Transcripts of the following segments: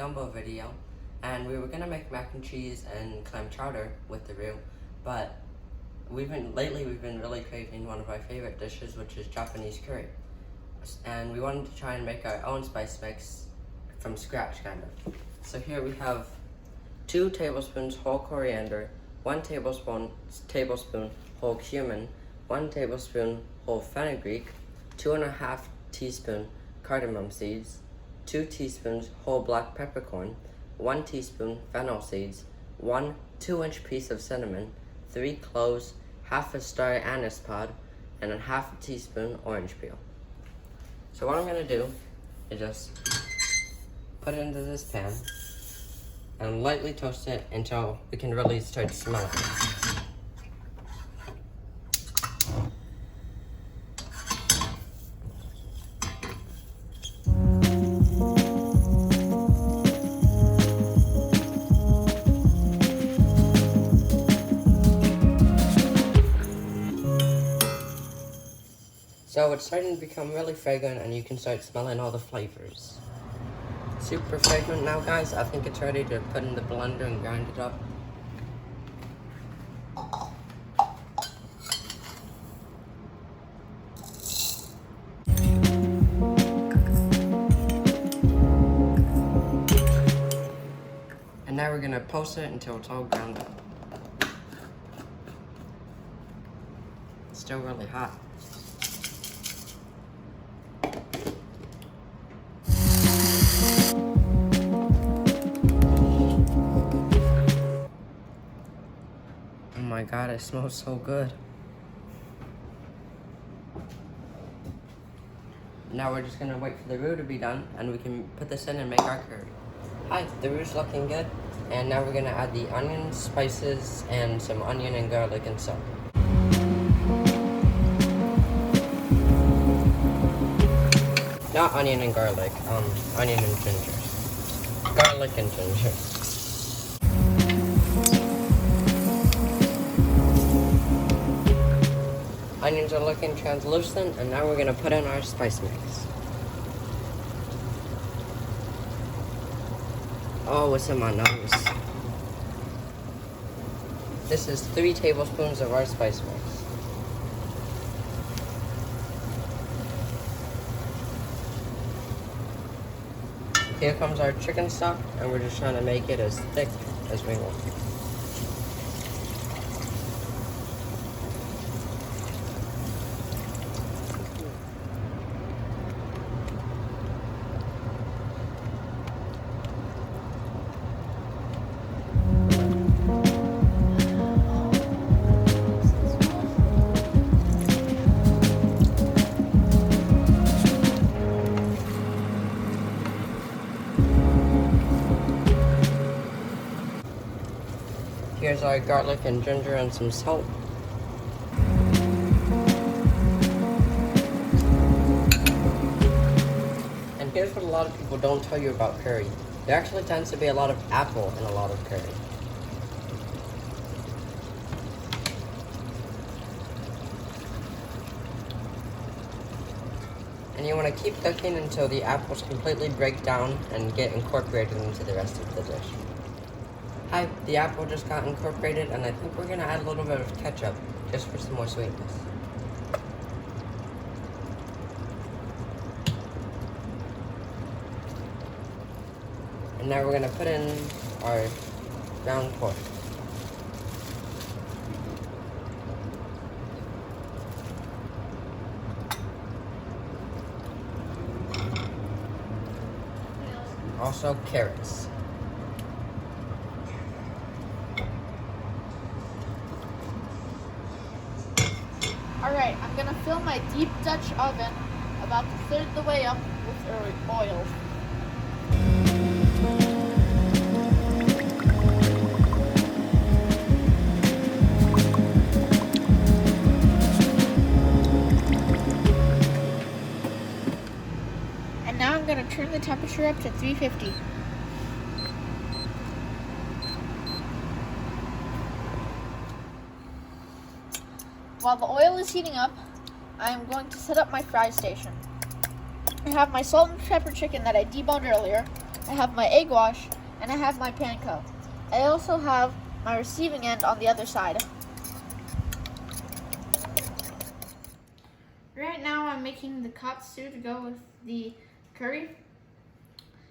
gumbo video, and we were gonna make mac and cheese and clam chowder with the roux, but lately we've been really craving one of my favorite dishes, which is Japanese curry, and we wanted to try and make our own spice mix from scratch, kind of. So here we have 2 tablespoons whole coriander, 1 tablespoon whole cumin, 1 tablespoon whole fenugreek, 2.5 teaspoon cardamom seeds, 2 teaspoons whole black peppercorn, 1 teaspoon fennel seeds, 1 2-inch piece of cinnamon, 3 cloves, half a star anise pod, and a half a teaspoon orange peel. So what I'm gonna do is just put it into this pan and lightly toast it until we can really start smelling it. So it's starting to become really fragrant and you can start smelling all the flavors. Super fragrant now, guys. I think it's ready to put in the blender and grind it up. And now we're gonna poach it until it's all ground up. It's still really hot. Oh my god, it smells so good. Now we're just gonna wait for the roux to be done and we can put this in and make our curry. Hi, the roux's looking good. And now we're gonna add the onions, spices, and some onion and garlic and salt. Not onion and garlic, onion and ginger. Garlic and ginger. Onions are looking translucent, and now we're gonna put in our spice mix. Oh, it's in my nose. This is 3 tablespoons of our spice mix. Here comes our chicken stock, and we're just trying to make it as thick as we want. Here's our garlic and ginger and some salt. And here's what a lot of people don't tell you about curry. There actually tends to be a lot of apple in a lot of curry. And you want to keep cooking until the apples completely break down and get incorporated into the rest of the dish. Hi, the apple just got incorporated, and I think we're gonna add a little bit of ketchup just for some more sweetness. And now we're gonna put in our ground pork. Also carrots. Alright, I'm gonna fill my deep Dutch oven about a third of the way up with oil. And now I'm gonna turn the temperature up to 350. While the oil is heating up, I am going to set up my fry station. I have my salt and pepper chicken that I deboned earlier, I have my egg wash, and I have my panko. I also have my receiving end on the other side. Right now I'm making the katsu to go with the curry.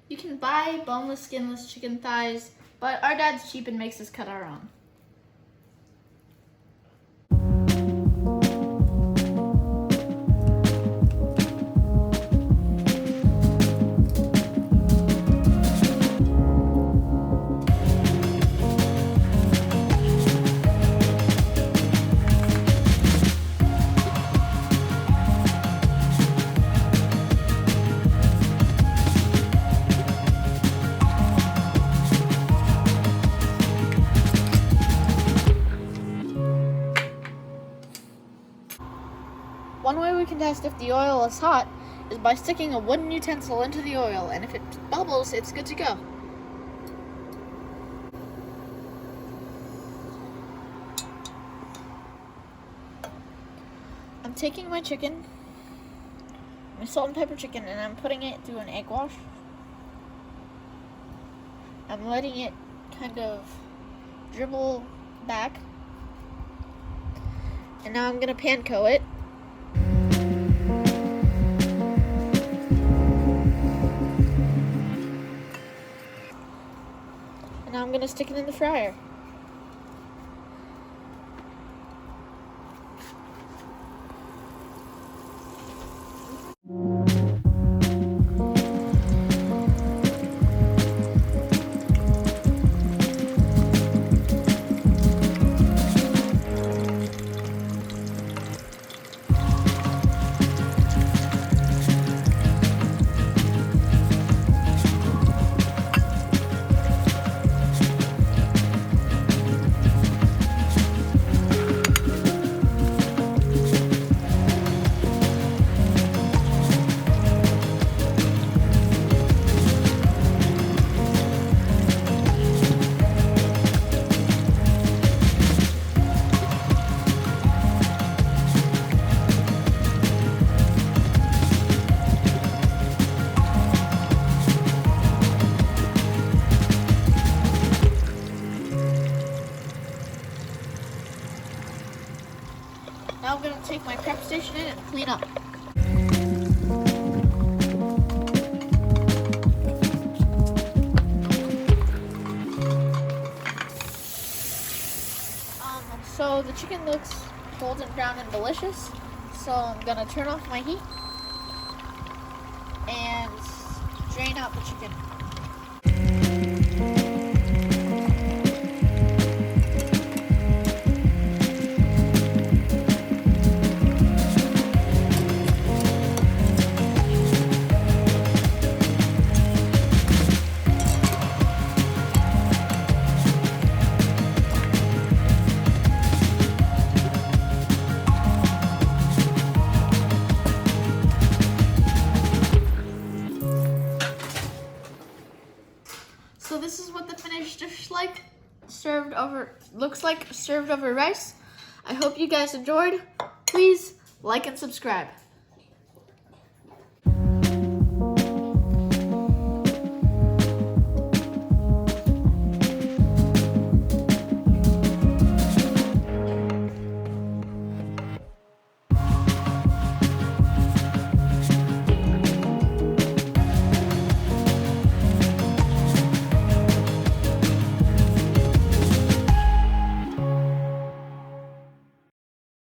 You can buy boneless, skinless chicken thighs, but our dad's cheap and makes us cut our own. One way we can test if the oil is hot is by sticking a wooden utensil into the oil, and if it bubbles, it's good to go. I'm taking my chicken, my salt and pepper chicken, and I'm putting it through an egg wash. I'm letting it kind of dribble back, and now I'm gonna panko it. And now I'm going to stick it in the fryer. Now I'm going to take my prep station in and clean up. So the chicken looks golden brown and delicious. So I'm going to turn off my heat and drain out the chicken. So this is what the finished dish looks like served over rice. I hope you guys enjoyed. Please like and subscribe.